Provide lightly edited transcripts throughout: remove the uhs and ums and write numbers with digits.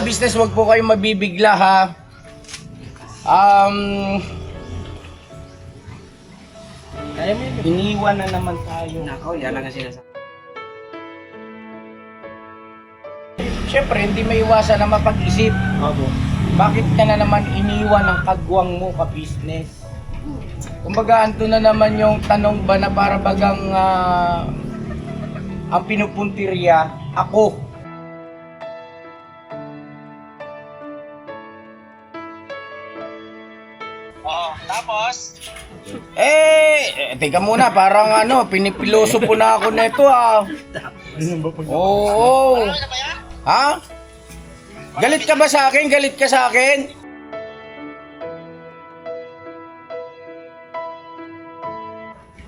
Business, wag po kayong mabibigla ha. Iniwan na naman tayo. Nako, yan lang ang sinasabi. Siyempre, hindi maiwasan na mapag-isip. Opo. Bakit ka na naman iniwan ng kagwang mo ka-business? Kumbaga, ando na naman yung tanong ba na para bagang ang pinupuntirya, ako. Tapos? Teka muna, parang pinipiloso po na ako nito Oo. Ha? Galit ka ba sa akin? Galit ka sa akin?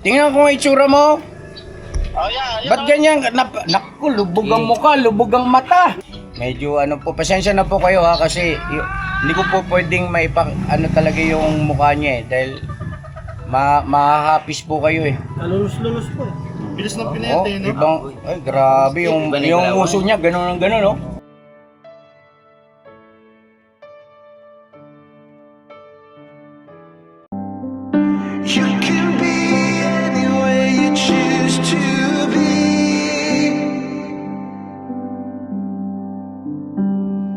Tingnan ko ang itsura mo. Ba't ganyan? Naku, lubog ang mukha, lubog ang mata. Medyo pasensya na po kayo ha, kasi hindi ko po pwedeng talaga yung mukha niya dahil mahahapis po kayo Kalulus-lulus po. Bilis ng pinete, no? Ibang, grabe yung uso niya, gano'n no? You can be anywhere you choose to be.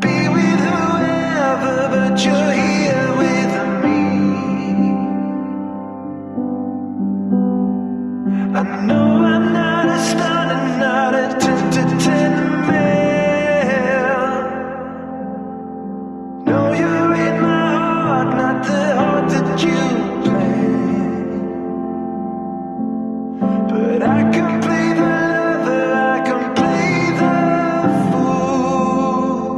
Be with whoever, but you're here with me. I know I'm not a star and not a 10 man. No, you're in my heart, not the heart that you but I can play the lover, I can play the fool.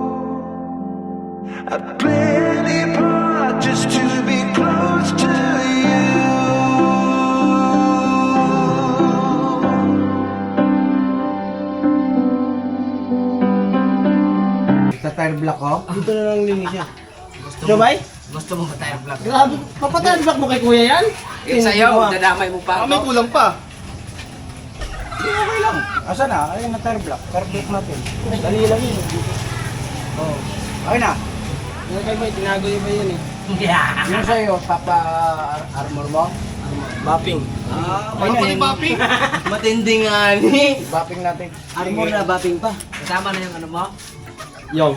I'd play any part just to be close to you. Sa tire block ko? Dito na lang linis siya. Jobay? Gusto mo ba tayo vlog? Grabe, papatayan block mo kay kuya yan? Yung sa'yo, dadamay mo pa. May kulang pa. Okay lang. Asa na? Ayun na tire block. Tire block natin. Dali lang yun. Okay na. Yung kay Boy, tinago niya ba yun eh? Yung sa'yo, armor mo? Bapping. Ayun na, Bapping? Matindi nga ni. Bapping natin. Armor na bapping pa. Kasama na yung ano mo? Yo.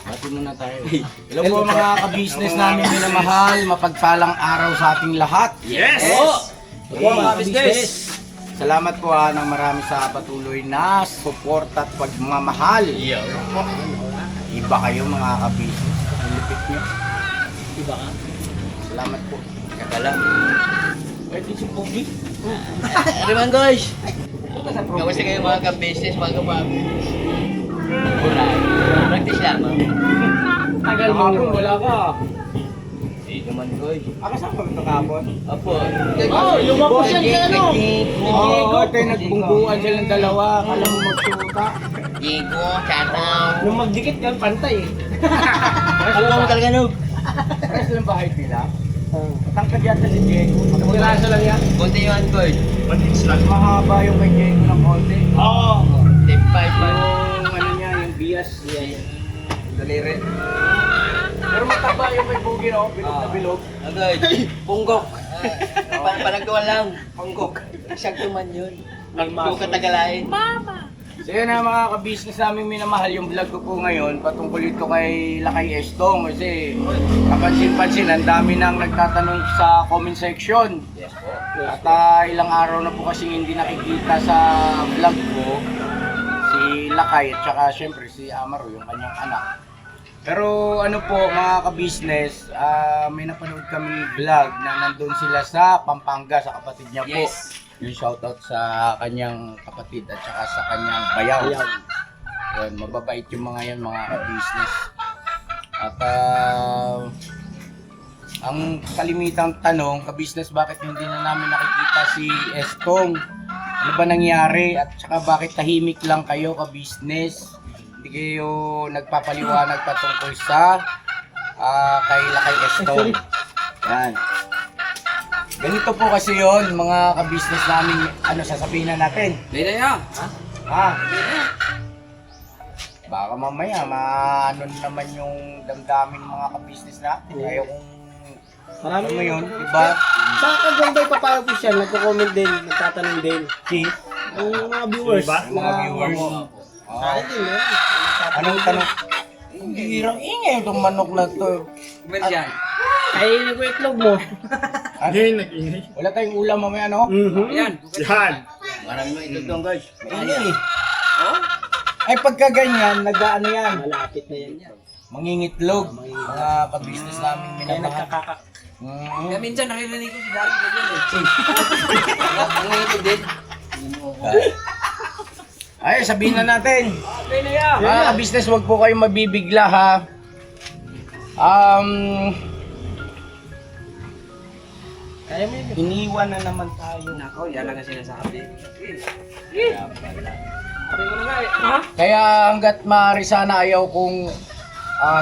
Bati muna tayo. Hello po mga ka-business namin minamahal. Mapagpalang araw sa ating lahat. Yes! Oo, mga business. Salamat po ng marami sa patuloy na support at pagmamahal. Iba kayo mga ka-business. Nilipit nyo. Iba ka? Salamat po. Kakala. Pwede si Pogi. Ano man guys? Kamusta kayo mga ka-business, mga kapag? Practice lang mo. Tagal mo yun. Wala ka. Hindi naman guys. Kasama kami nakapon. Apo. Lumabas yan kay ano? Oo, tayo nagbungguan silang dalawa. Kala mo magsuta. Gigo, shoutout. Nung magdikit yan, pantay eh. Alam mo talaga no? Pares lang bahay nila. Matangkad yata si Diego. Piraso lang yan. Konti yun guys. Mas mahaba yung kay Diego ng konti. Oo. Tip 5 pa. Yung niya, yung bias. Daliri. Pero mataba yung may bugi, no? Bilog na bilog. Guys, punggok. Panagduan lang. Punggok. Sakto man yun. Yung katagalain. So yun na mga ka-business namin minamahal, yung vlog ko po ngayon patungkol ito kay Lakay Estong kasi kapansin-pansin ang dami nang nagtatanong sa comment section. Yes po. At ilang araw na po kasing hindi nakikita sa vlog ko si Lakay at saka syempre si Amaro, yung kanyang anak. Pero ano po mga ka-business, may napanood kami vlog na nandun sila sa Pampanga sa kapatid niya po. Yes. Yung shoutout sa kanyang kapatid at saka sa kanyang bayaw. Yun, mababait yung mga yan mga ka-business. At ang kalimitang tanong, ka-business, bakit hindi na namin nakikita si Estong? Ano ba nangyari? At saka bakit tahimik lang kayo ka-business? Hindi kayo nagpapaliwanag patungkol sa kay Lakay Estong. Yan. Ganito po kasi yon mga ka-business namin, sasabihin na natin. Dito nyo. Ha? Baka mamaya, maano naman yung damdamin ng mga ka-business natin. Ayaw kung, Marami alam mo yun, diba? Sa kaganda yung papaya official, nagko-comment din, nagtatanong din. Si, Ang mga viewers. yung mga viewers. Sa akin din, meron. Anong tanong? Hindi hirang ingay itong manok na to. Commercial. Ay, itlog mo. Wala tayong ulam mamaya, no? Ayan. Marami mo ito doon, guys. Ingay. Ay, pagka ganyan, nag-ano yan, Malapit na yan. mangingitlog. Mga ka-business namin Kaya minamahal. nagkakaka. Kaya minsan naririnig ko si Dari ko dyan eh. Ang ngayon din. Ay, sabihin na natin. Okay na yan. Mga ka-business, wag po kayong mabibigla, ha? Kaya mo yun. Iniwan na naman tayo. Nako, yan lang ang sinasabi. Kaya pala. Sabi ko na nga eh. Ha? Kaya hanggat maaari sana ayaw kong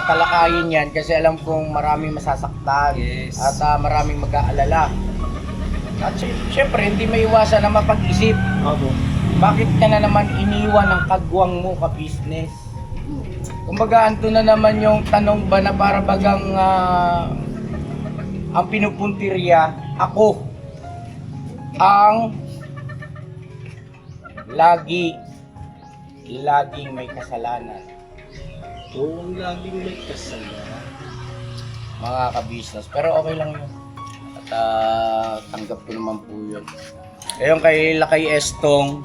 talakayin yan kasi alam kong maraming masasaktan Yes. at maraming mag-aalala. At syempre, hindi maiwasan na mapag-isip. Opo. Bakit ka na naman iniwan ng kagwang mo ka-business? Kumbaga, anto na naman yung tanong ba na para bagang ang pinupuntirya, ako ang laging may kasalanan. Oo, ang laging may kasalanan. Mga ka-business. Pero okay lang yun. At tanggap ko naman po yun. Ayun kay Lakay Estong,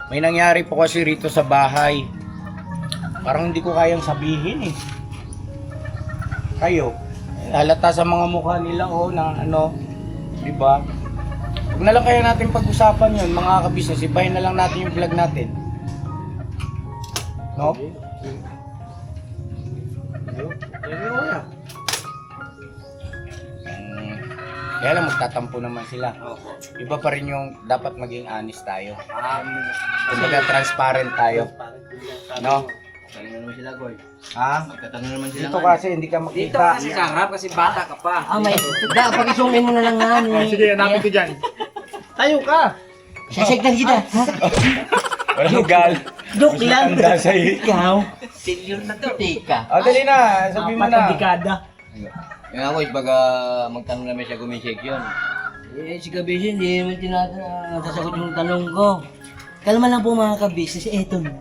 may nangyari po kasi rito sa bahay. Parang hindi ko kayang sabihin eh. Kayo, halata sa mga mukha nila na ano, di ba? Huwag na lang kaya natin pag-usapan yun, mga ka-business. Ibahin na lang natin yung vlog natin. No? Kaya lang magtatampo naman sila. Iba pa rin yung dapat maging honest tayo. Kumbaga transparent tayo. No? Tanong naman sila, Goy. Ha? Magkatanong naman sila. Dito nga. kasi hindi ka Dito makita. kasi sa harap kasi bata ka pa. May pag-isumin mo na lang nga. Sige, hanapin ko dyan. Tayo ka! Sasagdan kita. Ha? Walang gal. Joke lang. Tanda sa'yo. Ikaw. Senior na to. Tika. Dali na. Sabihin mo Apat na na. dekada. Kaya ako, baga magtanong naman siya gumisik yun. Si Kabisi, hindi naman sasagot yung tanong ko. Kalma lang po mga kabisi, eto na.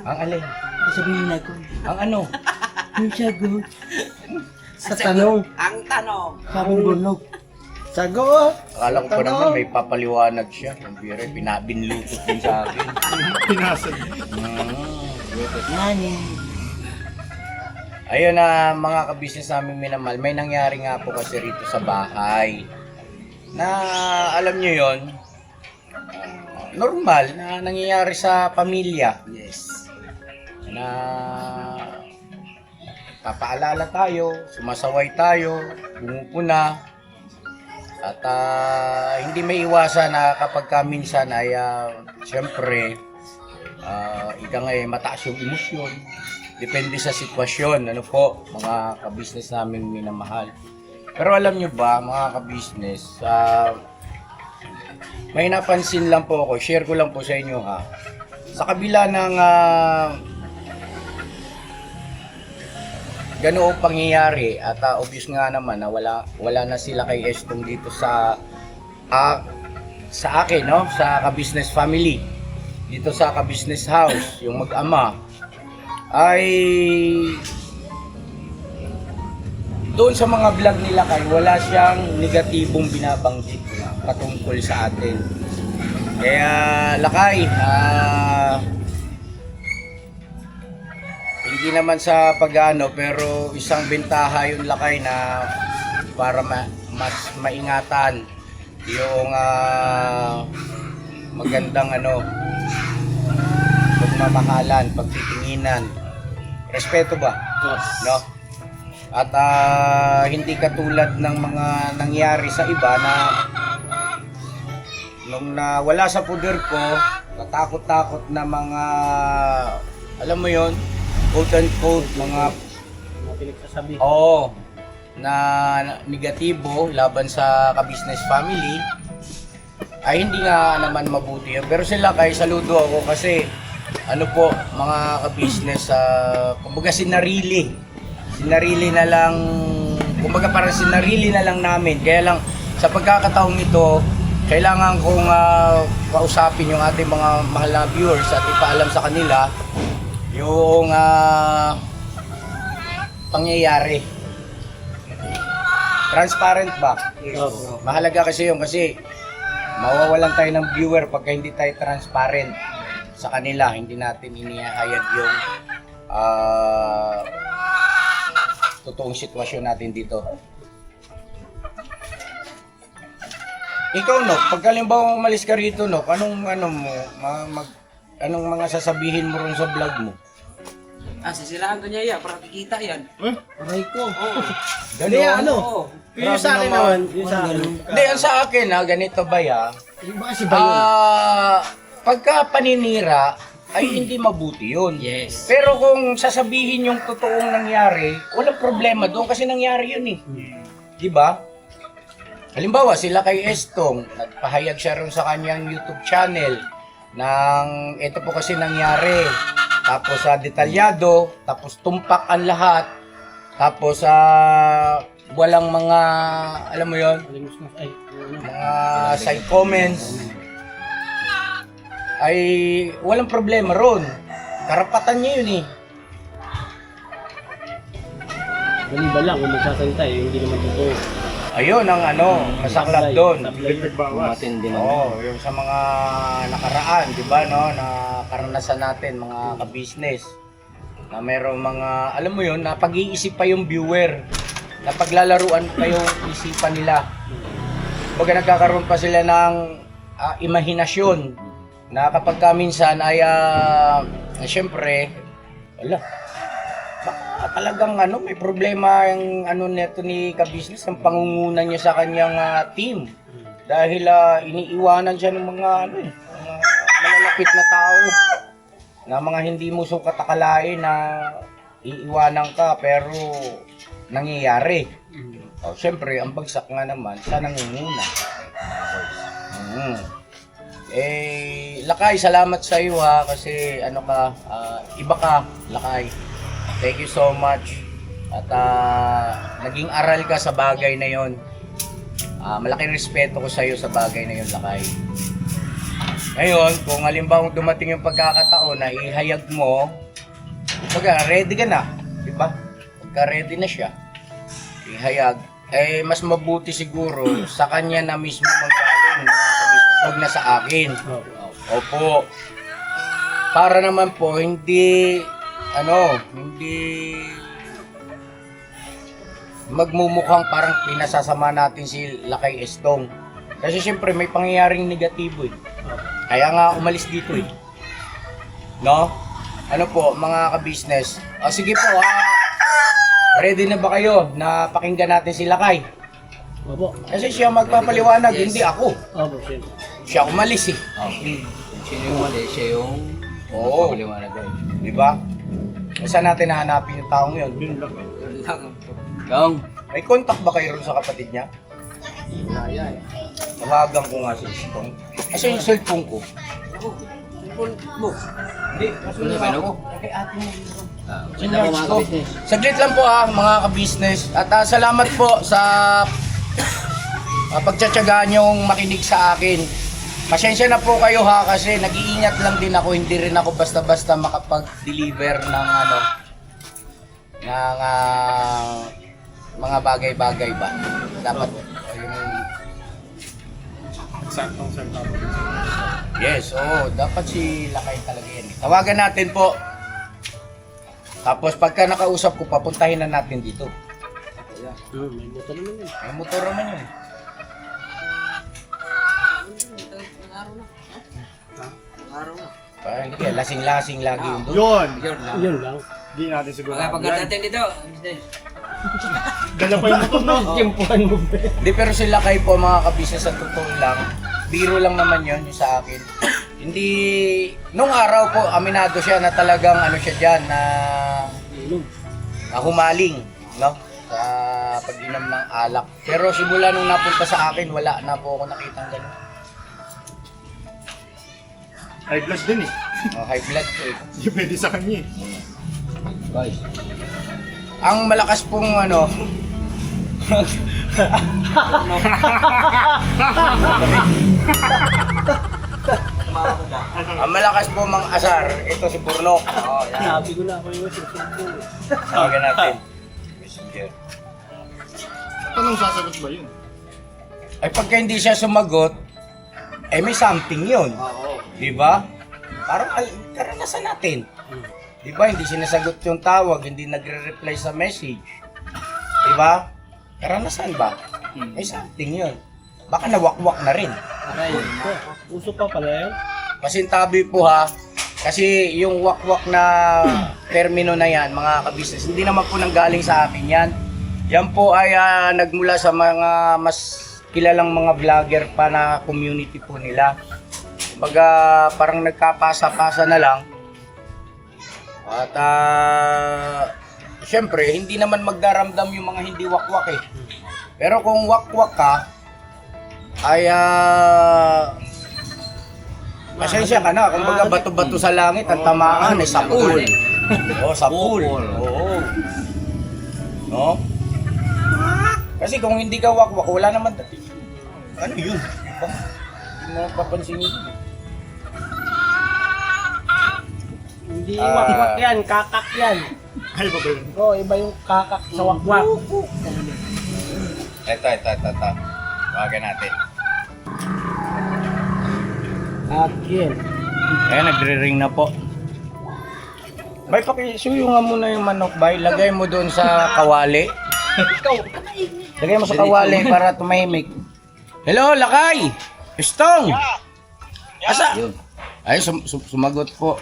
Ang alin? Sasabihin na ko. Ang ano? Yung sagot, Sa tanong. Ang tanong. sabong bunog. Sagot! Akala ko pa naman may papaliwanag siya. Ang biro, binlutot din sa akin. Pinasag. Nani. Ayun na mga kabisnes namin minamahal, may nangyari nga po kasi rito sa bahay. Na alam nyo yon, normal na nangyayari sa pamilya. Yes. Na papaalala tayo, sumasaway tayo, bumupuna. At hindi may iwasan na kapag minsan ay siyempre ika nga mataas yung emosyon. Depende sa sitwasyon, ano po, mga ka-business namin minamahal. Pero alam nyo ba, mga ka-business, may napansin lang po ako, share ko lang po sa inyo ha. Sa kabila ng ganoong pangyayari at obvious nga naman na wala na sila kay Estong dito sa akin, no, sa ka-business family, dito sa ka-business house, yung mag-ama, ay doon sa mga vlog nila kay wala siyang negatibong binabanggit patungkol sa atin. Kaya Lakay, hindi naman sa pag-ano pero isang bentaha yun Lakay na para mas maingatan yung magandang pagmamahalan, pagtitinginan. Respeto ba? Yes. No? At hindi katulad ng mga nangyari sa iba na nung nawala sa puder ko, katakot-takot na mga, alam mo yon, quote unquote, mga Pinagsasabi. na negatibo laban sa ka-business family. ay hindi nga naman mabuti yun. Pero sila kay saludo ako kasi ano po mga ka-business, kumbaga sinarili na lang, kumbaga parang sinarili na lang namin. Kaya lang sa pagkakataong ito, kailangan kong kausapin yung ating mga mahal na viewers at ipaalam sa kanila yung pangyayari. Transparent ba? Mahalaga kasi yun kasi mawawalan tayo ng viewer pagka hindi tayo transparent sa kanila. Hindi natin inihayag yung totoong sitwasyon natin dito. Ikaw, Nok, pag halimbawa umalis ka rito, Nok, anong mga sasabihin mo ron sa vlog mo? Sisiraan ko niya yan, para kikita yan. Aray ko. Ganun? Hindi, ano? Oo. Yung sa akin naman. Yung sa akin. Hindi, ang sa akin, ganito ba ya? Yung ba kasi ba yun? Pagka paninira, ay hindi mabuti yun. Yes. Pero kung sasabihin yung totoong nangyari, walang problema doon kasi nangyari yun eh. Di ba? Halimbawa, sila kay Estong, nagpahayag siya rin sa kanyang YouTube channel ng ito po kasi nangyari. Tapos detalyado, tapos tumpak ang lahat. Tapos walang mga, alam mo yon, mga side comments. Ay walang problema ron. Karapatan niya yun eh. Maliba lang kung magsasalita hindi naman totoo. Ayun ang masaklap doon. Matindi Oo, yung sa mga nakaraan, di ba, no, na karanasan natin, mga ka-business, na mayroong mga, alam mo yun, na pag-iisip pa yung viewer, na paglalaruan pa yung isipan nila. Baga nagkakaroon pa sila ng imahinasyon, na kapag minsan ay, syempre, wala, talagang may problema yung neto ni ka-business, ang pangungunan niya sa kanyang team. Dahil iniiwanan siya ng mga mga malalapit na tao na mga hindi mo sukat akalain na iiwanan ka pero nangyayari. Siyempre, ang bagsak nga naman sa nangunguna. Lakay, salamat sa iyo kasi iba ka, Lakay. Thank you so much. At naging aral ka sa bagay na yon. Malaking respeto ko sa iyo sa bagay na yon, Lakay. Ngayon, kung halimbawa dumating yung pagkakataon na ihayag mo, ready ka na, di ba? Pagka ready na siya, ihayag, mas mabuti siguro sa kanya na mismo magaling, huwag na sa akin. Opo. Para naman po, hindi magmumukhang parang pinasasama natin si Lakay Estong. Kasi siyempre may pangyayaring negatibo eh. Kaya nga umalis dito eh. No? Ano po, mga ka-business? Sige po, ready na ba kayo na pakinggan natin si Lakay? Opo. Kasi siya magpapaliwanag, hindi ako. Opo, siyempre. Siya umalis eh. Sino yung mali? Siya yung Oo. paliwanag ko. Di ba? Saan natin hahanapin yung taong yun? Kang. May contact ba kayo rin sa kapatid niya? Tawagan ko nga si Estong. Kasi yung cellphone ko. Hindi, kasunod ako. Kay ate mo. Sinarge ko. Saglit lang po mga ka-business. At salamat po sa pagtsatsaga niyong makinig sa akin. Pasensya na po kayo kasi nag-iingat lang din ako, hindi rin ako basta-basta makapag-deliver ng mga bagay-bagay ba. Dapat Yes, dapat si Lakay talaga yan. Tawagan natin po. Tapos pagka nakausap ko, papuntahin na natin dito. May motor naman yun. May motor naman yun. Hindi, lasing-lasing lagi yun doon. Yun lang. Hindi natin siguro. Pagkat natin dito. Dala pa yung motor, no? Timpuhan mo ba? Hindi, pero sila kayo po mga kabisnes sa totoo lang. Biro lang naman yun yung sa akin. Hindi, nung araw po, aminado siya na talagang siya dyan, na humaling, no? Sa pag-inom ng alak. Pero simula nung napunta sa akin, wala na po ako nakitang gano'n. High blood din eh. Oh, high blood ko eh. Hindi pwede sa kanya eh. Guys. Ang malakas pong ano, ang malakas po mang asar, ito si Purnok. Oh, yan. Sabi ko na ako yung susunod. Tawagan natin. Messenger. Anong sasagot ba yun? Ay pagka hindi siya sumagot, eh may something yun. Di ba? Parang karanasan natin. Di ba? Hindi sinasagot yung tawag, hindi nagre-reply sa message. Di ba? Karanasan ba? May something yun. Baka nawakwak na rin. Aray, uso pa pala yun. Pasintabi po ha. Kasi yung wakwak na termino na yan, mga kabisnes, hindi naman po nanggaling sa akin yan. Yan po ay nagmula sa mga mas kilalang mga vlogger pa na community po nila. Baga parang nagkapasa-pasa na lang. At syempre, hindi naman magdaramdam yung mga hindi wakwak eh. Pero kung wakwak ka, ay pasensya ka na. Kung baga bato-bato sa langit, ang tamaan ay sapul. Oo, sapul. Oo. No? Kasi kung hindi ka wakwak, wala naman. Ano yun? Hindi mo papansinin yun. Hindi wakwak yan, kakak yan. Ay, ba ba yun? Oo, iba yung kakak sa wakwak. Ito. Tawagan natin. Akin. Ayan, nagre-ring na po. Bay, pakisuyo nga muna yung manok, bay. Lagay mo doon sa kawali. Lagay mo sa kawali para tumahimik. Hello, Lakay! Estong! Asa? Ay, sumagot po.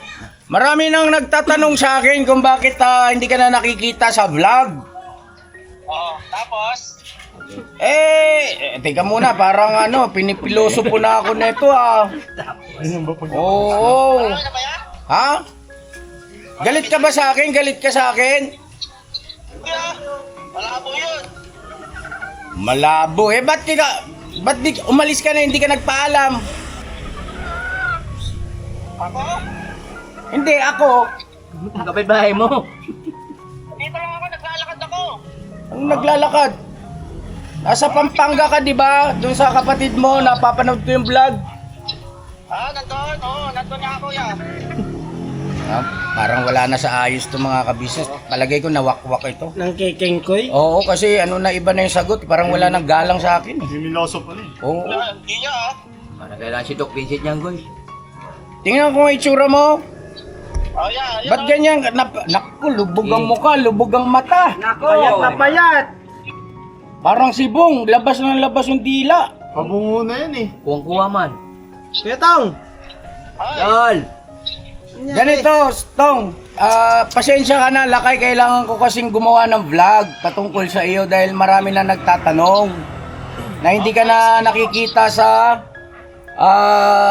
Marami nang nagtatanong sa akin kung bakit hindi ka na nakikita sa vlog. Tapos? Teka muna, parang pinipiloso po na ako nito Ayun ba pag... Oo. Ano ba yan? Ha? Galit ka ba sa akin? Galit ka sa akin? Hindi ah. Malabo yun. Malabo. Ba't umalis ka na hindi ka nagpaalam? Ako? Hindi, ako. Kapit-bahay mo. Dito lang ako, naglalakad ako. Ang naglalakad. Nasa Pampanga ka, di ba? Doon sa kapatid mo, napapanood ko yung vlog. Nandun. Oo, nandun na ako ya. Parang wala na sa ayos to mga kabisnes. Palagay ko nawakwak ito. Nang kekengkoy. Oo, kasi iba na yung sagot. Parang wala nang galang sa akin. Mimiloso pa rin. Oo. Hindi niya ah. Parang kailangan si Doc Vincent yan, guys. Tingnan ko ang itsura mo. Oh, yeah. Ba't ganyan? Naku, lubog ang mukha, lubog ang mata. Payat na payat. Parang sibong, labas ng labas yung dila. Pabungo na yan eh. Kuwang-kuwa man. Kuya Tong. Tol! Ganito, Tong, pasensya ka na, Lakay, kailangan ko kasing gumawa ng vlog patungkol sa iyo dahil marami na nagtatanong na hindi ka na nakikita sa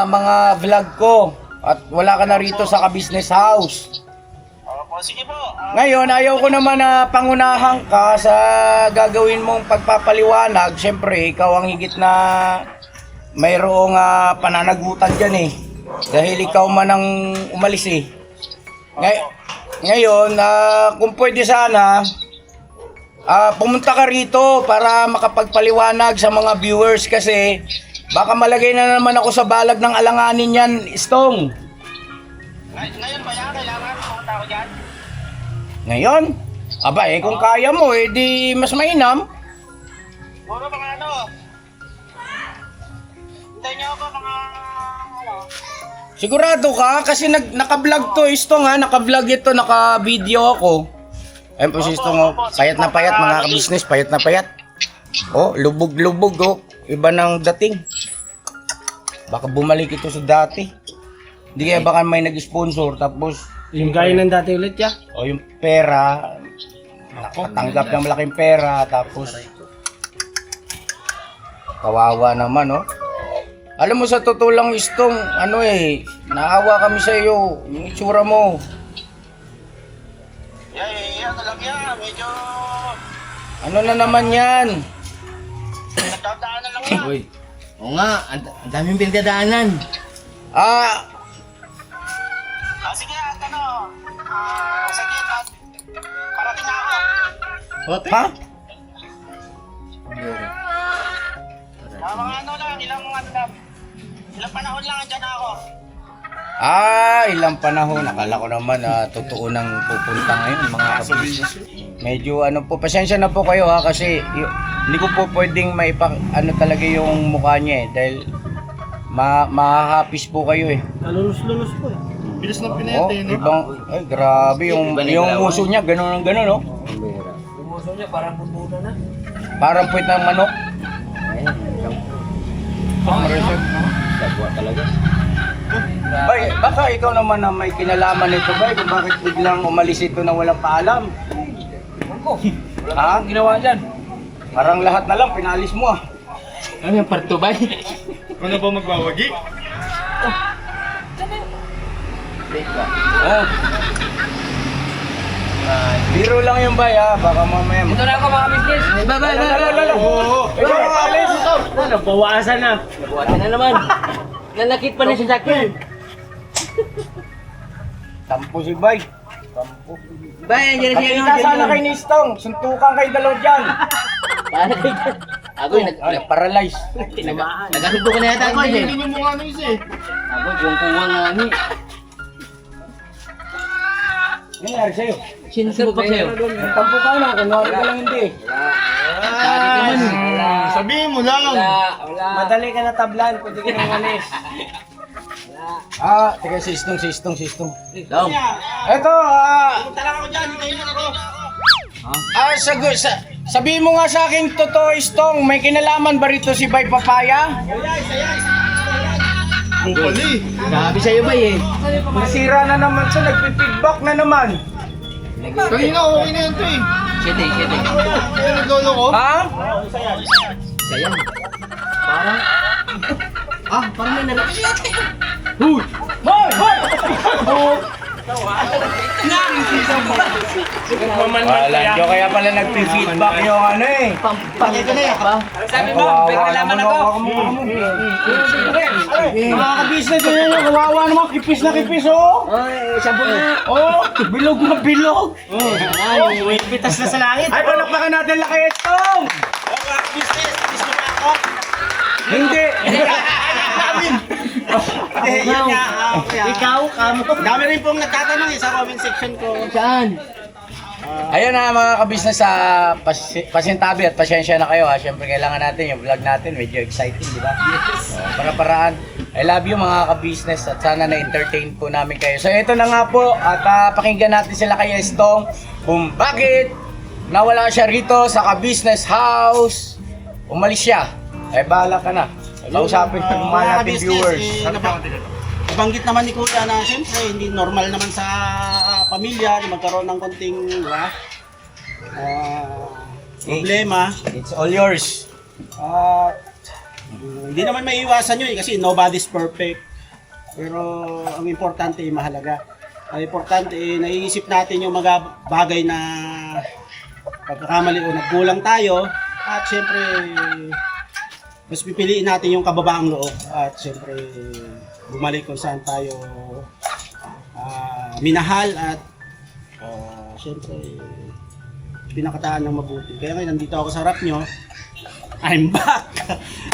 mga vlog ko at wala ka na rito sa ka-business house. Sige po. Ngayon, ayaw ko naman na pangunahan ka sa gagawin mong pagpapaliwanag. Siyempre, ikaw ang higit na mayroong pananagutan dyan eh. Dahil ikaw man ang umalis eh. Ngayon, kung pwede sana, pumunta ka rito para makapagpaliwanag sa mga viewers kasi baka malagay na naman ako sa balag ng alanganin yan, Stong. Ngayon ba yan? Kailangan pumunta ako dyan? Ngayon? Aba kung kaya mo, di mas mainam. Puro mga Hintayin niyo ako mga Sigurado ka? Kasi naka-vlog to, Stong ha, naka-vlog ito, naka-video ako. Ayun po si Stong, payat na payat mga ka-business, payat na payat. Oh, lubog-lubog oh, iba ng dating. Baka bumalik ito sa dati. Hindi kaya baka may nag-sponsor tapos Yung gaya ng dati ulit ya. o yung pera, nakatanggap ng malaking pera tapos kawawa naman oh. Alam mo sa totoo lang Stong, naawa kami sa iyo, yung itsura mo. ano lang yan. Medyo Ano na naman yan? nagdadaanan lang yan. Uy. Oo nga, ang daming pinagdadaanan. Sige, at sige, at parating na ako. Ha? Mga ilang panahon lang andyan ako. Ilang panahon. Akala ko naman totoo nang pupunta ngayon mga kabisnes. Medyo pasensya na po kayo ha kasi hindi ko po pwedeng talaga yung mukha niya dahil mahahapis po kayo Lulos-lulos po eh. Bilis ng Oh, pinete, no? grabe yung uso niya, gano'n no? Yung uso niya parang bubuno na. Parang puwit ng manok. Sabwa talaga. Bay, baka ikaw naman na may kinalaman nito, bay, kung bakit biglang umalis ito na walang paalam. Ha? Ginawa dyan. Parang lahat na lang, pinalis mo ah. Ano yung parto ba? Ano ba magwawagi? Oh. Biro lang yung bay ha, baka mamaya. Ito na ako mga business. Bye. Oo. Ikaw mga alis. Nabawasan na. Nabuhatan na naman. Nanakit pa na sa sakyan. Tampo si bay. Tampo. Bye, andiyan na siya. Nakita sana kay Nistong, suntukan kay dalaw dyan. Paano kayo? Ako yung Paralyze. nagasundo ka na yata ako Hindi eh. yung mukha ng isa eh. Ako, kuwang nga ni. Ano nangyari sa'yo? Sinusubok pa sa'yo. Tampo ka na, kunwari ka lang hindi. Sabihin mo lang. Madali ka na tablan, pwede ka nang alis. Teka, sistong. Daw. Eto, Punta lang ako dyan, hintayin mo ako. sabihin mo nga sa akin, totoo, Istong, may kinalaman ba rito si Bay Papaya? Bukali. Sabi sa'yo ba eh. Nasira na naman siya, nagpi-feedback na naman. Kanina okay na yan to eh. Siyete. Kaya naglolo ko. Ha? Sayang. Parang... parang may nalak. Hoy! Wala nyo, kaya pala nagpi-feedback yung Pakay ko na yan ba? Sabi mo, may kalaman ako. Mga ka-business yun yung kawawa naman, kipis na kipis oh. Ay, sampo na. Oh, bilog na bilog. Ay, pitas na sa langit. Ay, palakpakan natin laki itong. Hindi. Ikaw, kamo. Dami rin pong nagtatanong sa comment section ko. Saan? Ayan na mga kabisnes sa pasintabi at pasyensya na kayo ha. Siyempre kailangan natin yung vlog natin medyo exciting, di ba? Yes. Para-paraan. I love you mga kabisnes at sana na-entertain po namin kayo. So ito na nga po at pakinggan natin sila kay Estong kung bakit nawala siya rito sa kabisnes house. Umalis siya. Bahala ka na. Kausapin ko yung mga nating viewers. Nabanggit naman ni Kuya na siyempre hindi normal naman sa pamilya na magkaroon ng konting problema. It's all yours. Hindi naman maiiwasan yun kasi nobody's perfect. Pero ang importante ay mahalaga. Ang importante ay naiisip natin yung mga bagay na pagkakamali o nagkulang tayo at siyempre mas pipiliin natin yung kababaang loob at siyempre bumalik kung saan tayo minahal at siyempre pinakataan ng mabuti. Kaya ngayon nandito ako sa harap nyo. I'm back!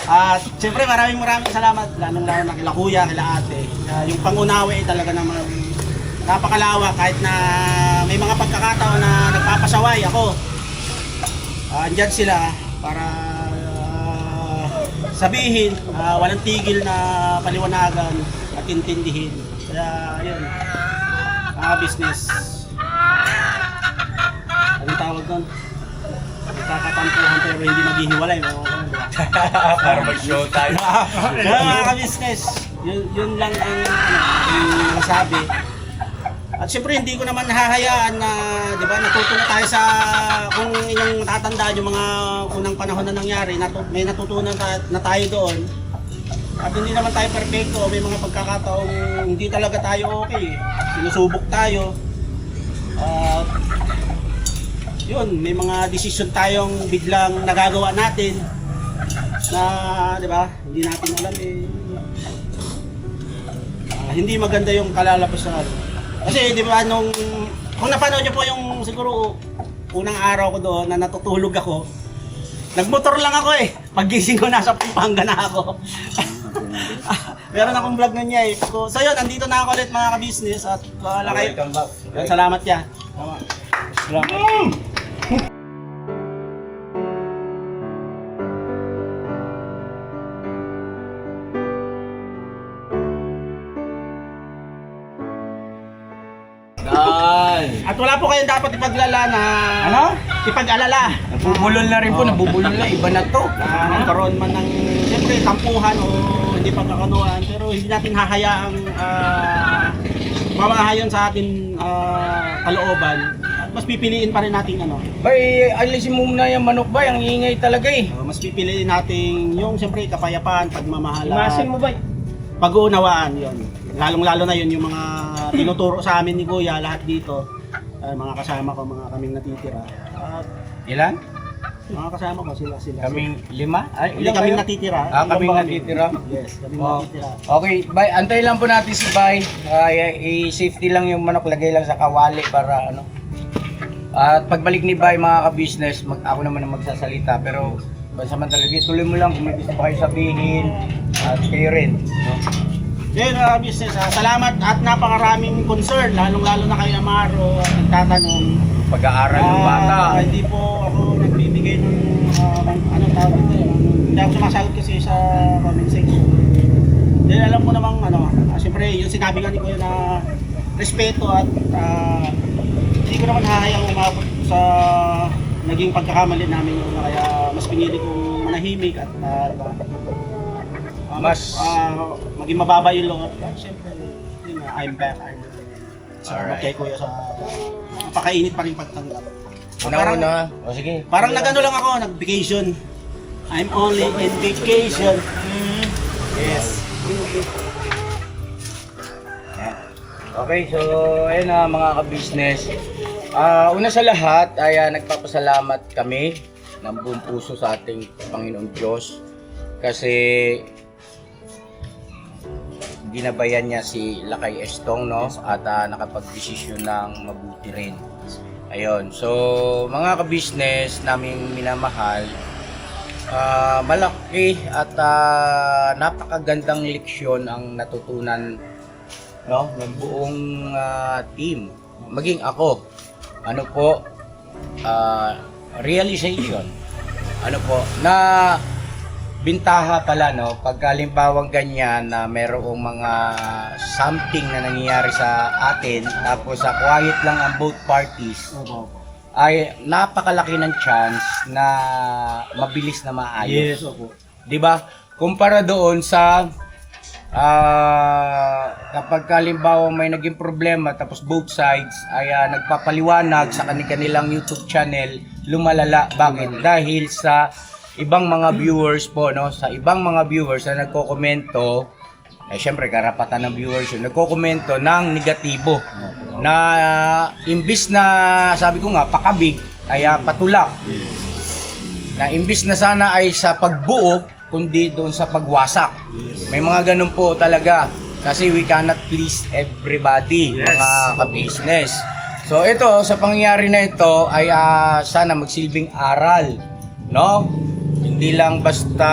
At siyempre maraming salamat lalong-lalo na kila kuya, kila ate. Yung pangunawa ay talaga naman napakalawa kahit na may mga pagkakataon na nagpapasaway ako. Andyan sila para sabihin, walang tigil na paliwanagan at intindihin. Kaya yun, mga business. Anong tawag doon? Nagkakatampuhan pero hindi maghihiwalay. Para mag-show tayo. Kaya mga business, yun lang ang masabi. At siyempre hindi ko naman hahayaan na, di ba, natuto na tayo sa, kung inyong natatandaan yung mga unang panahon na nangyari, may natutunan na tayo doon. At hindi naman tayo perfecto, may mga pagkakataong hindi talaga tayo okay. Sinusubok tayo. At yun, may mga desisyon tayong biglang nagagawa natin na, di ba, hindi natin alam hindi maganda yung kalalabasan. Kasi di ba kung napanood niyo po yung siguro unang araw ko doon na natutulog ako, nagmotor lang ako eh. Paggising ko nasa Pampanga na ako. Meron akong vlog na niya eh. So yun, andito na ako ulit mga ka-business at wala kayo. Welcome back. Yun, salamat ya. Salamat. At wala po kayong dapat ipaglala na... Ano? Ipag-alala. Nabubulol na rin po, nabubulol na. Iba na to. Nagkaroon man ng, siyempre, tampuhan o hindi pagkakanuan, pero hindi natin hahayaang mamahayon sa ating kalooban. At mas pipiliin pa rin natin ano. Bay, alisin mo muna yung manok ba? Ang ingay talaga eh. Mas pipiliin natin yung siyempre kapayapaan, pagmamahalan. Imasin mo ba? Pag-uunawaan yon. Lalong-lalo na yun yung mga tinuturo sa amin ni Kuya, lahat dito. Mga kasama ko, mga kaming natitira. At Ilan? mga kasama ko, sila. Kaming 5? Ay, Hindi ilan kaming kayo? natitira. Kaming Ilan ba natitira? Yes, kaming Oh. natitira. Okay, bye. Antay lang po natin si Bay. I-safety lang yung manok, lagay lang sa kawali para ano. At pagbalik ni Bay mga ka-business, ako naman ang magsasalita. Pero pansamantala, tuloy mo lang kung may gusto pa kayo sabihin. At kayo rin. No? Yun, business. Salamat at napakaraming concern, lalong-lalo na kay Amaro at nagtatanong. Pag-aaral ng bata. Hindi po ako nagbibigay ng anong tawag ito. Hindi ako sumasagot kasi sa comment section. Dahil alam ko namang siyempre yung sinabi nga ni Kuya na respeto at hindi ko naman hahayang umabot sa naging pagkakamali namin yun. Kaya mas pinili kong manahimik at maging mababa yung loob. Siyempre, yun nga, I'm back. Salamat kay Kuya sa napakainit pa rin pagtanggap. Una-una. O sige. Parang nag-ano lang ako, nag-vacation. I'm only in vacation. Yes. Okay, so ayun na mga ka-business. Una sa lahat ay nagpapasalamat kami ng buong puso sa ating Panginoon Diyos kasi ginabayan niya si Lakay Estong, no? At nakapag-desisyon ng mabuti rin. Ayun. So, mga ka-business naming minamahal, malaki at napakagandang leksyon ang natutunan, no, ng buong team. Maging ako. Ano po? Realization. Ano po? Na bintaha pala, no, pagkalimbawang ganyan na merong mga something na nangyayari sa atin tapos quiet lang ang both parties ay napakalaki ng chance na mabilis na maayos. Yes, opo. 'Di ba? Kumpara doon sa kapag kalimbawa may naging problema tapos both sides ay nagpapaliwanag sa kanilang YouTube channel, lumalala. Bakit? Dahil sa ibang mga viewers po, no, sa ibang mga viewers na nagko-komento, syempre karapatan ng viewers yun, nagko-komento ng negatibo na imbis na sabi ko nga pakabig ay patulak, na imbis na sana ay sa pagbuo kundi doon sa pagwasak. May mga ganun po talaga kasi we cannot please everybody, mga ka-business. So ito, sa pangyayari na ito ay sana magsilbing aral, no? Hindi lang basta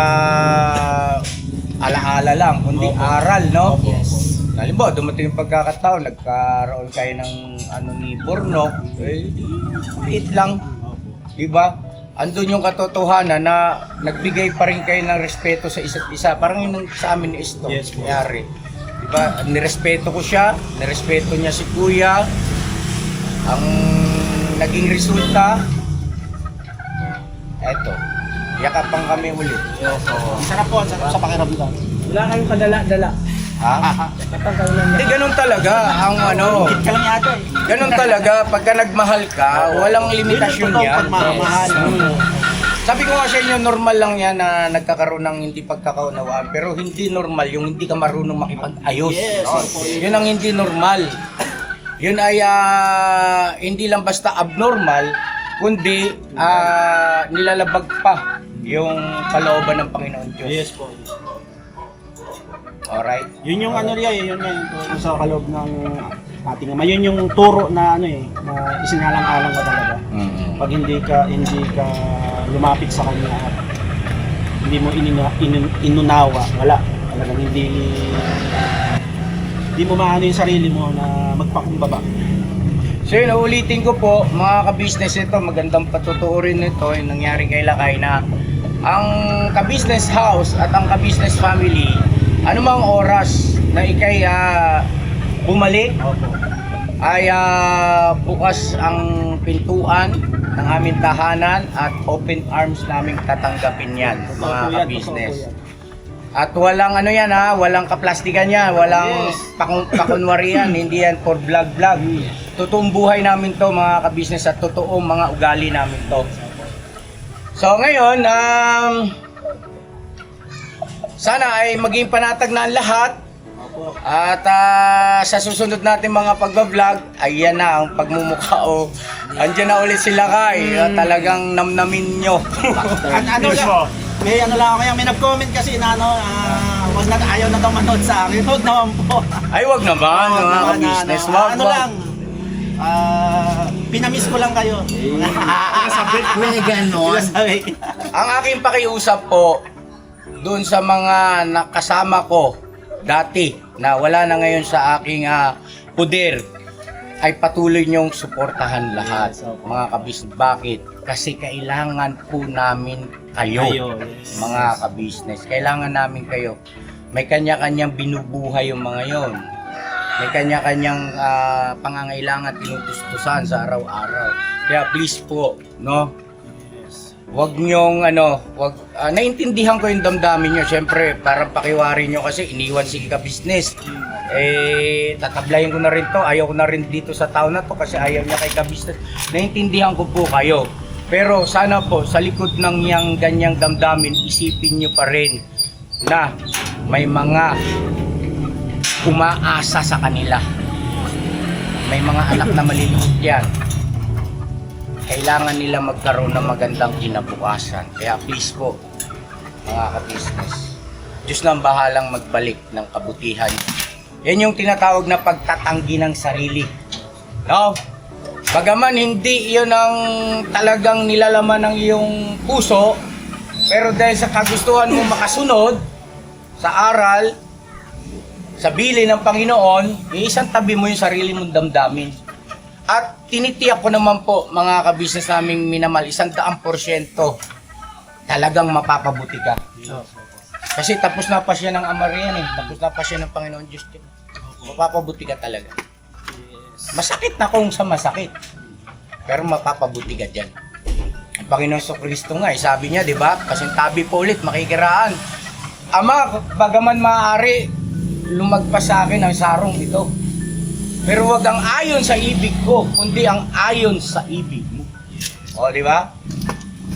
alaala lang, kundi aral, no? Yes. Halimbawa, dumating yung pagkakataon, nagkaroon kayo ng ni Burnok, liit lang, di ba? Andun yung katotohanan na nagbigay pa rin kayo ng respeto sa isa't isa. Parang yun sa amin ni Esto, nangyari. Di ba? Nirespeto ko siya, nirespeto niya si Kuya. Ang naging resulta, eto. Yakapang kami ulit. Ang sarap po, ang sarap sa pakiramdam. Wala kayong kadala-dala. Ha? Hindi, ganun talaga ang Higit ka lang yata eh. ganun talaga. Pagka nagmahal ka, walang limitasyon Yun ang yan. pagmamahal. Sabi ko nga sa inyo, normal lang yan na nagkakaroon ng hindi pagkakaunawaan. Pero hindi normal yung hindi ka marunong makipag-ayos. Yes, Yun ang hindi normal. Yun ay hindi lang basta abnormal, kundi nilalabag pa yung kalooban ng Panginoon Diyos. Yes po. Alright? Yun yung ano riya, yun nga yung sa kaloob ng ating ama. Yun yung turo na ano eh, na isinalang-alang ka talaga. Pag hindi ka lumapit sa kanya at hindi mo inunawa, wala. Talagang hindi mo maano yung sarili mo na magpakumbaba. So yun, ulitin ko po, mga ka-business, ito, magandang patutuurin nito, yung nangyari kay Lakay na ang ka-business house at ang ka-business family, anumang oras na ikay bumalik, ay bukas ang pintuan ng aming tahanan at open arms naming tatanggapin yan, mga ka-business. At walang ano yan walang kaplastikan yan, walang pakunwari yan, hindi yan for vlog. Totoong buhay namin to, mga ka-business, at totoong mga ugali namin to. So ngayon, sana ay maging panatag na ang lahat. At sa susunod natin mga pagbablog, ayan na ang pagmumukha andyan na ulit sila kay talagang namnamin nyo. At ano lang, may ano lang ako yan, may nag-comment kasi na wag na, ayaw na daw manood sa akin. Huwag naman po. Ay wag naman, mga ka-business, wag. Ano lang, pinamiss ko lang kayo. May ganon. Ang aking pakiusap po doon sa mga nakasama ko dati na wala na ngayon sa aking puder, ay patuloy niyong suportahan lahat, mga ka-business. Bakit? Kasi kailangan po namin kayo, mga ka-business. Kailangan namin kayo. May kanya-kanyang binubuhay yung mga yon. May kanya-kanyang pangangailangan tinutustusan sa araw-araw. Kaya please po, no? Wag niyong naiintindihan ko yung damdamin niyo. Siyempre, parang pakiwari niyo kasi iniwan si ka-business. Tatablayin ko na rin to. Ayaw ko na rin dito sa tao na to kasi ayaw niya kay ka-business. Naiintindihan ko po kayo. Pero sana po, sa likod ng ganyang damdamin, isipin niyo pa rin na may mga umaasa sa kanila. May mga anak na maliliit yan. Kailangan nila magkaroon ng magandang kinabukasan. Kaya please po, mga ka-business, Diyos na ang bahalang magbalik ng kabutihan. Yan yung tinatawag na pagtatanggi ng sarili. No? Bagaman hindi yun ang talagang nilalaman ng iyong puso, pero dahil sa kagustuhan mo makasunod sa aral, sa bili ng Panginoon, isang tabi mo yung sarili mong damdamin. At tinitiyak ko naman po, mga ka-business naming minamahal, 100% talagang mapapabuti ka. Kasi tapos na pa siya ng Ama riyan tapos na pa siya ng Panginoon Diyos. Mapapabuti ka talaga. Masakit na kung sa masakit, pero mapapabuti ka dyan. Ang Panginoon Kristo nga, sabi niya, di ba? Pasintabi po ulit, makikiraan. Ama, bagaman maaari, lumagpas sa akin ang sarong ito. Pero wag ang ayon sa ibig ko, kundi ang ayon sa ibig mo. O, di ba?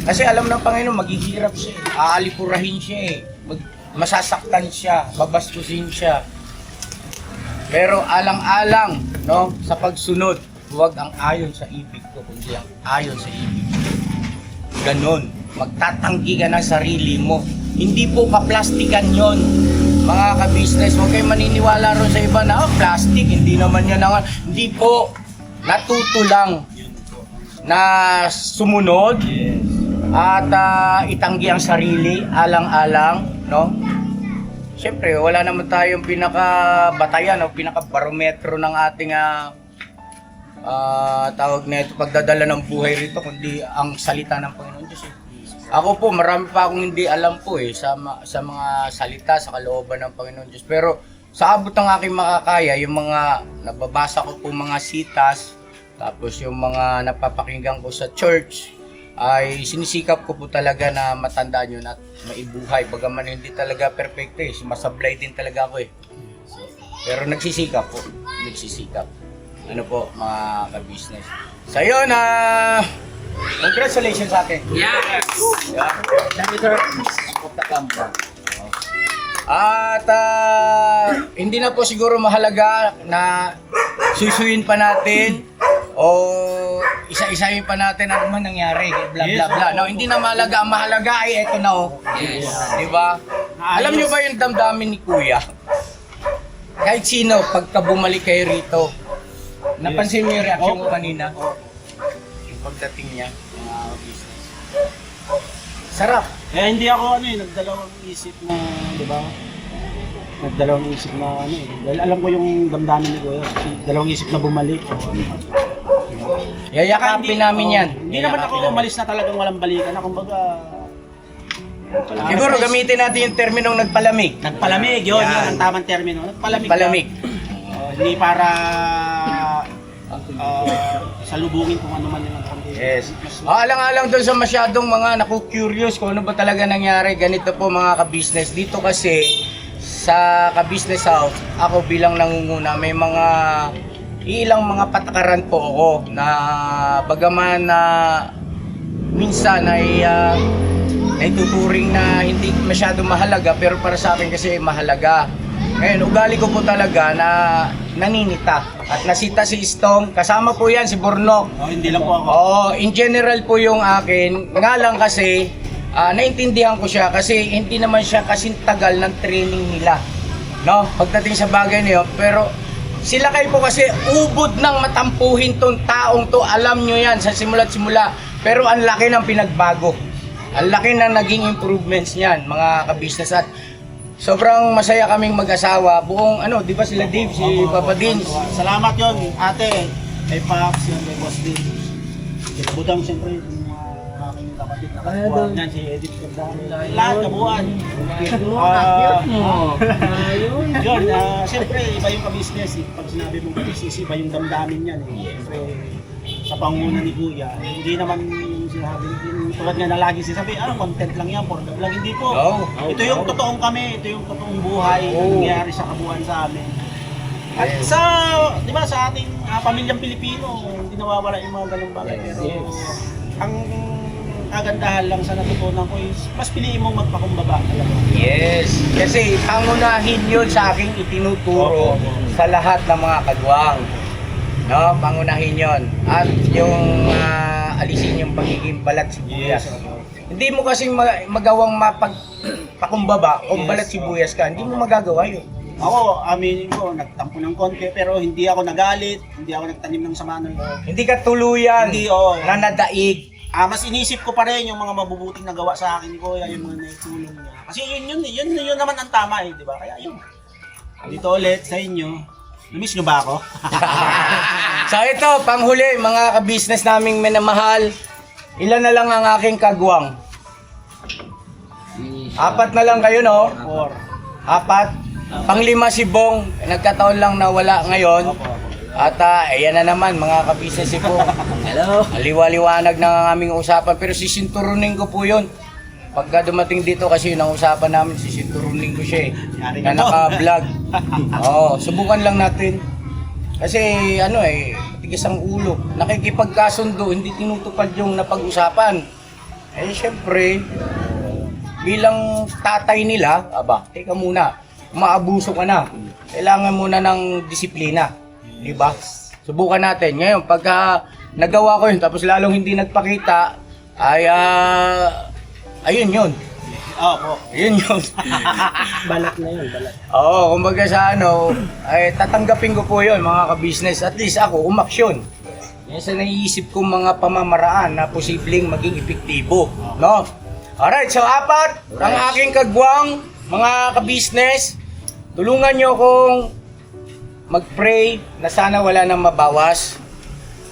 Kasi alam ng Panginoon, maghihirap siya, aalipurahin siya, masasaktan siya, babastusin siya. Pero alang-alang, no, sa pagsunod, huwag ang ayon sa ibig ko, kundi ang ayon sa ibig mo. Ganon, magtatanggi ka ng sarili mo. Hindi po kaplastikan yon, mga ka-business. Huwag kayong maniniwala ron sa iba na, plastic, hindi naman yan ang... Hindi po, natuto lang na sumunod at itanggi ang sarili, alang-alang, no? Siyempre, wala naman tayong pinaka-batayan o pinaka-barometro ng ating tawag na ito, pagdadala ng buhay rito, kundi ang salita ng Panginoon Diyos. Ako po, marami pa akong hindi alam po sa mga salita, sa kalooban ng Panginoon Diyos. Pero sa abot ng aking makakaya, yung mga nababasa ko po mga sitas, tapos yung mga napapakinggan ko sa church, ay sinisikap ko po talaga na matandaan yun at maibuhay. Bagaman hindi talaga perfecto sumasablay din talaga ako Pero nagsisikap po, nagsisikap. Ano po, mga ka-business. So yun, congratulations sa atin. Yes! Senator of the Campo. At hindi na po siguro mahalaga na susuyin pa natin o isa-isahin pa natin ano man nangyari, bla bla bla. No, hindi na mahalaga, ang mahalaga ay eto na Yes. 'Di ba? Alam niyo ba yung damdamin ni Kuya? Kahit sino pagka bumalik kayo rito, Napansin niyo yung reaction ko kanina? Yung pagdating niya, mga business. Sarap. Kaya hindi ako nagdalawang isip na, di ba? Nagdalawang isip na dahil alam ko yung damdamin ni Kuya. Dalawang isip na bumalik. Yayakapin namin yan. Hindi naman ako umalis na talagang walang balikan. Kumbaga, Siguro gamitin natin yung terminong nagpalamig. nagpalamig, yun Yan. ang tamang termino. Nagpalamig. Palamig. Hindi para salubungin kung ano man yung condition. Yes. Alang-alang doon sa masyadong mga naku-curious kung ano ba talaga nangyari. Ganito po mga ka-business. Dito kasi sa ka-business house, ako bilang nangunguna, may mga ilang mga patakaran po ako na bagaman na minsan ay naituturing na hindi masyadong mahalaga pero para sa akin kasi mahalaga. Ngayon, ugali ko po talaga na naninita at nasita si Istong, kasama po yan si Bornok. Hindi lang po ako. Oo, in general po yung akin. Nga lang kasi, naintindihan ko siya kasi hindi naman siya kasing tagal ng training nila. No? Pagdating sa bagay niyo, pero sila kayo po kasi ubod ng matampuhin tong taong to. Alam nyo yan sa simula't simula. Pero ang laki ng pinagbago. Ang laki ng naging improvements niyan, mga ka-business. At sobrang masaya kaming mag-asawa. Buong di ba sila Dave, si Papa Dins. Salamat yun, ate. Kay Paps, yun, kay Boss Din. Kay Budang, siyempre, yung mga aking kapatid na katuwa. Yan, si Edith Cardano. Lahat, kabuuan. Yun, siyempre, iba yung ka-business. Pag sinabi mong ka-business, iba yung damdamin yan. Siyempre, sa panguna ni Kuya, hindi naman yung sinabi, tulad nga na lagi sinasabi, content lang yan, for lang, hindi po. No. Ito yung totoong kami, ito yung totoong buhay na nangyayari sa kabuuan sa amin. At sa, di ba, sa ating pamilyang Pilipino, hindi nawawala yung mga ganung bagay. Pero ang kagandahan lang sa natutunan ko is, mas piliin mong magpakumbaba talaga. Yes, kasi pangunahin yun sa aking itinuturo sa lahat ng mga kagwang. No, pangunahin yon. At yung alisin yung pagiging balat sibuyas. Hindi mo kasi magawang mapagpakumbaba kung balat sibuyas ka. Hindi mo magagawa yun. Ako, aminin ko, nagtampo ng konti, pero hindi ako nagalit, hindi ako nagtanim ng sama ng loob. Hindi ka tuluyan Hindi, na nadaig. Mas inisip ko pa rin yung mga mabubuting nagawa sa akin ni Kuya, yung mga naitulong niya. Kasi yun naman ang tama di ba? Kaya yun. Dito ulit sa inyo. Namiss nyo ba ako? So ito, panghuli, mga ka-business naming minamahal. Ilan na lang ang aking kagwang? 4 na lang kayo, no? 4. Panglima si Bong, nagkataon lang na wala ngayon. At ayan na naman mga ka-business si Bong. Hello. Liwa-liwanag na ang aming usapan pero sisinturunin ko po yun. Pagka dumating dito kasi yun ang usapan namin, sisinturunin ko siya na naka-vlog. Subukan lang natin. Kasi matigas ang ulo. Nakikipagkasundo, hindi tinutupad yung napag-usapan. Syempre, bilang tatay nila, teka muna, umaabuso ka na. Kailangan muna ng disiplina. Diba? Subukan natin. Ngayon, pagka nagawa ko yun, tapos lalong hindi nagpakita, ayun yun. Yun yun. Balat na yun, balat. Kumbaga sa tatanggapin ko po yun, mga ka-business. At least ako, umaksyon. Yan sa naiisip kong mga pamamaraan na posibleng maging epektibo. No? Alright, so 4 ang aking kagwang, mga ka-business. Tulungan nyo akong mag-pray na sana wala nang mabawas.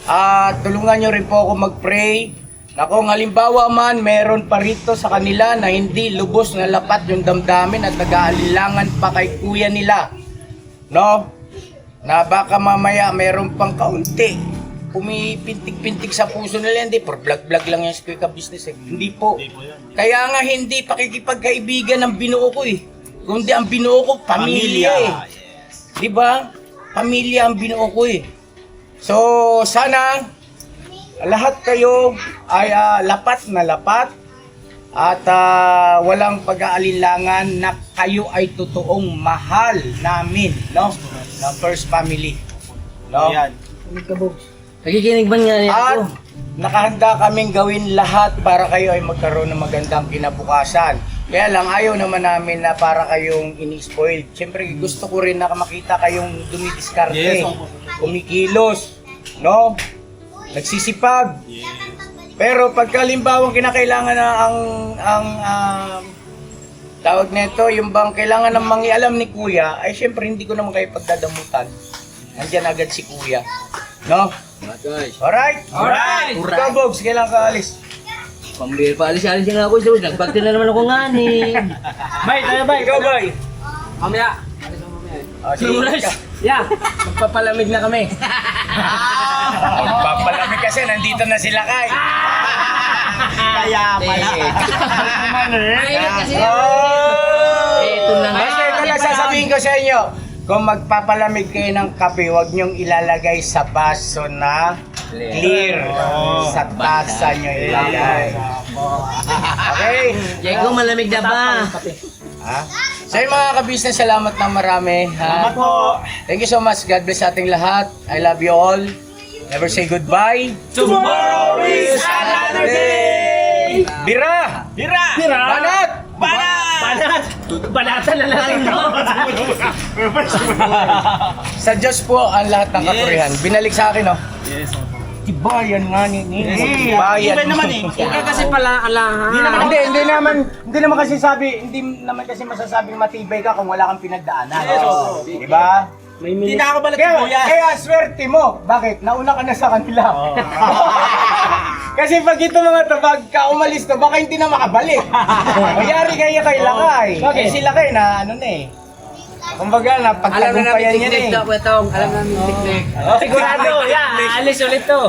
At tulungan nyo rin po ako mag-pray na kung halimbawa man meron pa rito sa kanila na hindi lubos na lapat yung damdamin at nag-aalilangan pa kay kuya nila. No? Na baka mamaya meron pang kaunti pumipintig-pintig sa puso nila. Hindi, for vlog-vlog lang yan sa Kuya Business. Hindi po. Kaya nga hindi pakikipagkaibigan ang binuo ko kundi ang binuo ko, pamilya Diba? Pamilya ang binuo ko So, sana lahat kayo ay lapat na lapat at walang pag-aalinlangan na kayo ay totoong mahal namin, no? Na first family. No? Ayan. Nakikinig ba nga niya At ako? nakahanda kaming gawin lahat para kayo ay magkaroon ng magandang kinabukasan. Kaya lang, ayaw naman namin na para kayong ini-spoil. Siyempre, gusto ko rin na makita kayong dumidiskarte. Yes, opo. Kumikilos. No? Nagsisipag. Pero pagka limbawang kinakailangan na ang tawag nito, yung bang kailangan ng mangialam ni Kuya, ay siyempre hindi ko naman kayo pagdadamutan. Nandiyan agad si Kuya. No? Guys. Alright? Alright! Ikaw, Bogs, kailan ka alis? Pambili pa, alis-alis nga ako. Nagpagti na naman ako ngani. Bay, tayo bay. Ikaw, bay. Mamaya. Oh, sige. Yeah, magpapalamig na kami. Papalamig kasi, nandito na sila kay. Kaya pala. Mainit kasi. Ito na nga. Basta ito lang sasabihin ko sa inyo. Kung magpapalamig kayo ng kape, huwag niyong ilalagay sa baso na clear. Sa tasa niyo ilalagay. Okay? Diego, malamig na ba? Ha? So yung mga kabisnes, salamat na marami. Salamat po. Thank you so much. God bless sa ating lahat. I love you all. Never say goodbye. Tomorrow is another day! Bira! Bira! Banat! Banat! Banatan na lang. Sa Diyos po ang lahat ng kapurihan. Binalik sa akin, oh. Yes, opo. Tibayan nga ni. Iba naman eh. Kasi pala, alaha. Hindi naman kasi masasabing matibay ka kung wala kang pinagdaanan. Yes, oo. Di ba? Hindi na ako balat Kaya, sibuyas. kaya swerte mo. Bakit? Nauna ka na sa kanila. Kasi pag ito mga to, pagka umalis to, baka hindi na makabalik. Mayari kayo kay Lakay. Kasi si Lakay na ano na eh. Kumbaga na pagtagumpayan niya na eh. Alam namin technique. Sigurado, yeah, alis ulit to.